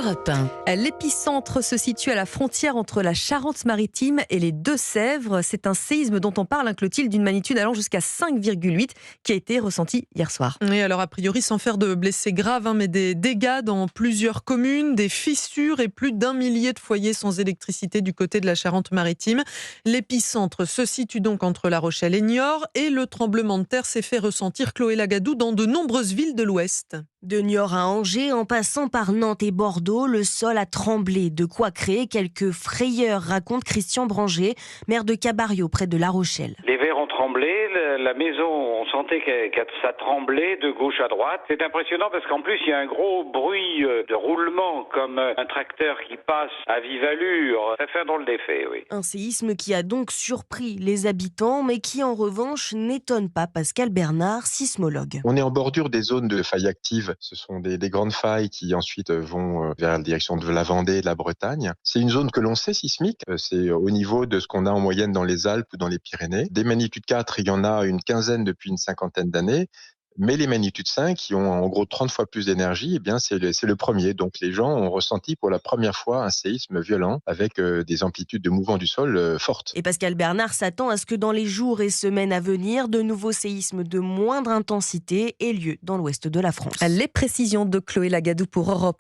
Europe 1. L'épicentre se situe à la frontière entre la Charente-Maritime et les Deux-Sèvres. C'est un séisme dont on parle, Clotilde, d'une magnitude allant jusqu'à 5,8 qui a été ressenti hier soir. Et alors, a priori, sans faire de blessés graves, mais des dégâts dans plusieurs communes, des fissures et plus d'1 millier de foyers sans électricité du côté de la Charente-Maritime. L'épicentre se situe donc entre La Rochelle et Niort et le tremblement de terre s'est fait ressentir, Chloé Lagadou, dans de nombreuses villes de l'Ouest. De Niort à Angers, en passant par Nantes et Bordeaux, le sol a tremblé. De quoi créer quelques frayeurs, raconte Christian Branger, maire de Cabario, près de La Rochelle. Les verres ont tremblé, la maison, on sentait que ça tremblait de gauche à droite. C'est impressionnant parce qu'en plus, il y a un gros bruit de roulement, comme un tracteur qui passe à vive allure. Ça fait un drôle d'effet, oui. Un séisme qui a donc surpris les habitants, mais qui en revanche n'étonne pas Pascal Bernard, sismologue. On est en bordure des zones de failles actives. Ce sont des grandes failles qui ensuite vont vers la direction de la Vendée et de la Bretagne. C'est une zone que l'on sait sismique. C'est au niveau de ce qu'on a en moyenne dans les Alpes ou dans les Pyrénées. Des magnitudes 4, il y en a une quinzaine depuis une cinquantaine d'années. Mais les magnitudes 5, qui ont en gros 30 fois plus d'énergie, eh bien c'est le premier. Donc les gens ont ressenti pour la première fois un séisme violent avec des amplitudes de mouvement du sol fortes. Et Pascal Bernard s'attend à ce que dans les jours et semaines à venir, de nouveaux séismes de moindre intensité aient lieu dans l'ouest de la France. Les précisions de Chloé Lagadou pour Europe